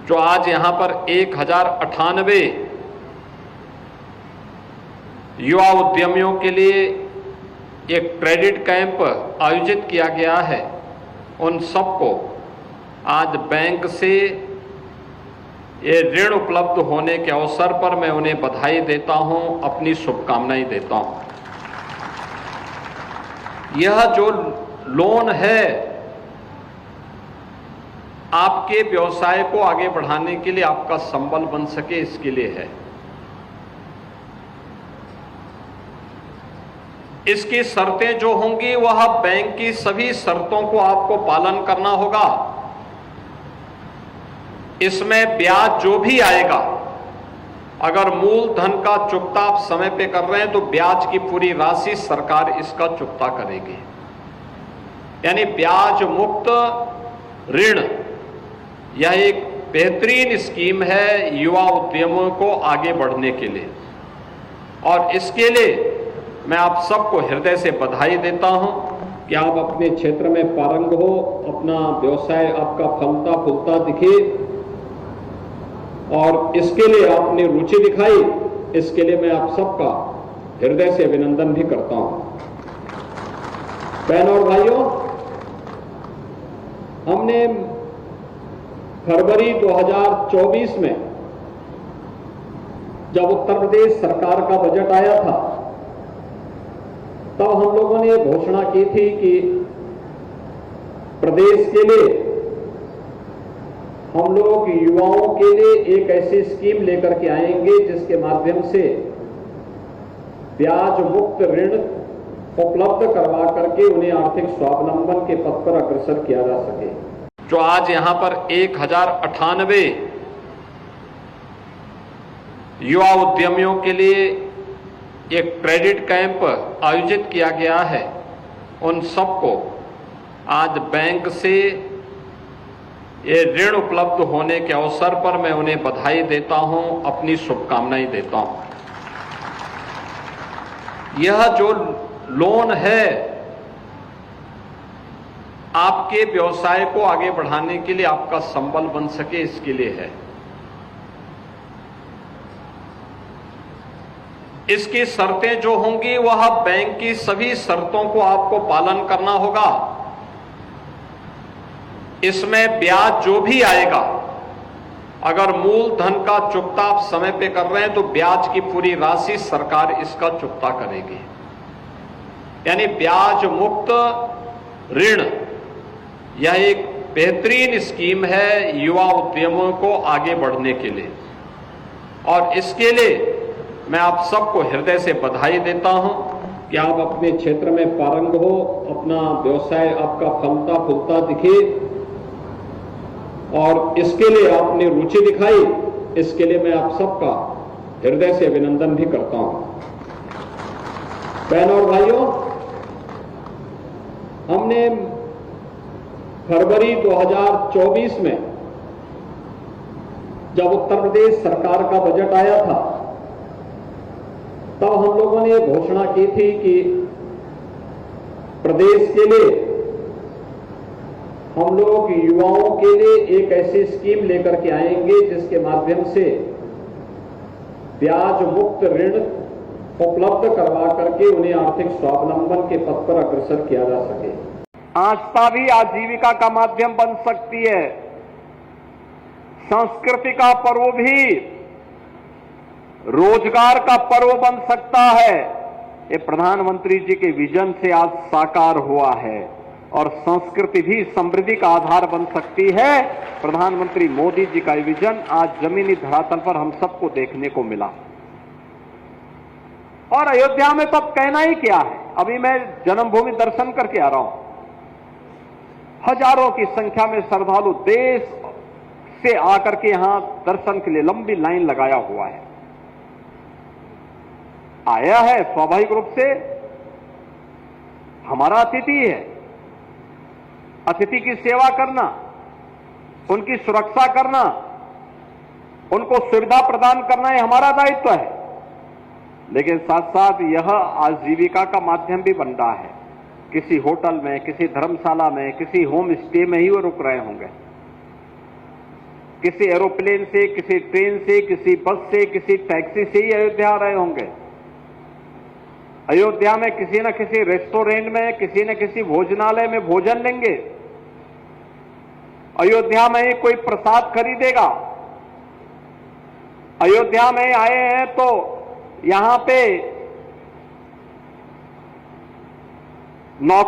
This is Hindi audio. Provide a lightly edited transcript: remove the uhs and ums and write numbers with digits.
जो आज यहां पर 1098 युवा उद्यमियों के लिए एक क्रेडिट कैंप आयोजित किया गया है, उन सबको आज बैंक से ये ऋण उपलब्ध होने के अवसर पर मैं उन्हें बधाई देता हूं, अपनी शुभकामनाएं देता हूं। यह जो लोन है आपके व्यवसाय को आगे बढ़ाने के लिए, आपका संबल बन सके, इसके लिए है। इसकी शर्तें जो होंगी वह बैंक की सभी शर्तों को आपको पालन करना होगा। इसमें ब्याज जो भी आएगा, अगर मूलधन का चुकता आप समय पे कर रहे हैं तो ब्याज की पूरी राशि सरकार इसका चुकता करेगी। यानी ब्याज मुक्त ऋण, यह एक बेहतरीन स्कीम है युवा उद्यमियों को आगे बढ़ने के लिए, और इसके लिए मैं आप सबको हृदय से बधाई देता हूं कि आप अपने क्षेत्र में पारंग हो, अपना व्यवसाय आपका फलता फूलता दिखे, और इसके लिए आपने रुचि दिखाई। इसके लिए मैं आप सबका हृदय से अभिनंदन भी करता हूं। बहनों और भाइयों, हमने फरवरी 2024 में जब उत्तर प्रदेश सरकार का बजट आया था, तब हम लोगों ने घोषणा की थी कि प्रदेश के लिए हम लोग युवाओं के लिए एक ऐसी स्कीम लेकर के आएंगे जिसके माध्यम से ब्याज मुक्त ऋण उपलब्ध करवा करके उन्हें आर्थिक स्वावलंबन के पथ पर अग्रसर किया जा सके। जो आज यहां पर 1098 युवा उद्यमियों के लिए एक क्रेडिट कैंप आयोजित किया गया है, उन सबको आज बैंक से ये ऋण उपलब्ध होने के अवसर पर मैं उन्हें बधाई देता हूं, अपनी शुभकामनाएं देता हूं। यह जो लोन है आपके व्यवसाय को आगे बढ़ाने के लिए, आपका संबल बन सके, इसके लिए है। इसकी शर्तें जो होंगी वह बैंक की सभी शर्तों को आपको पालन करना होगा। इसमें ब्याज जो भी आएगा, अगर मूलधन का चुकता आप समय पे कर रहे हैं तो ब्याज की पूरी राशि सरकार इसका चुकता करेगी। यानी ब्याज मुक्त ऋण, यह एक बेहतरीन स्कीम है युवा उद्यमियों को आगे बढ़ने के लिए, और इसके लिए मैं आप सबको हृदय से बधाई देता हूं कि आप अपने क्षेत्र में पारंग हो, अपना व्यवसाय आपका फलता फूलता दिखे, और इसके लिए आपने रुचि दिखाई। इसके लिए मैं आप सबका हृदय से अभिनंदन भी करता हूं। बहनों और भाइयों, हमने फरवरी 2024 में जब उत्तर प्रदेश सरकार का बजट आया था, तब हम लोगों ने घोषणा की थी कि प्रदेश के लिए हम लोग युवाओं के लिए एक ऐसी स्कीम लेकर के आएंगे जिसके माध्यम से ब्याज मुक्त ऋण उपलब्ध करवा करके उन्हें आर्थिक स्वावलंबन के पथ पर अग्रसर किया जा सके। आस्था भी आजीविका का माध्यम बन सकती है। संस्कृति का पर्व भी रोजगार का पर्व बन सकता है। ये प्रधानमंत्री जी के विजन से आज साकार हुआ है, और संस्कृति भी समृद्धि का आधार बन सकती है। प्रधानमंत्री मोदी जी का विजन आज जमीनी धरातल पर हम सबको देखने को मिला। और अयोध्या में तो अब कहना ही क्या है, अभी मैं जन्मभूमि दर्शन करके आ रहा हूं। हजारों की संख्या में श्रद्धालु देश से आकर के यहां दर्शन के लिए लंबी लाइन लगाया हुआ है। आया है स्वाभाविक रूप से, हमारा अतिथि है। अतिथि की सेवा करना, उनकी सुरक्षा करना, उनको सुविधा प्रदान करना, ये हमारा दायित्व है। लेकिन साथ साथ यह आजीविका का माध्यम भी बन रहा है। किसी होटल में, किसी धर्मशाला में, किसी होम स्टे में ही वो रुक रहे होंगे, किसी एरोप्लेन से, किसी ट्रेन से, किसी बस से, किसी टैक्सी से ही अयोध्या आ रहे होंगे। अयोध्या में किसी न किसी रेस्टोरेंट में, किसी न किसी भोजनालय में भोजन लेंगे। अयोध्या में ही कोई प्रसाद खरीदेगा। अयोध्या में आए हैं तो यहां पे नौका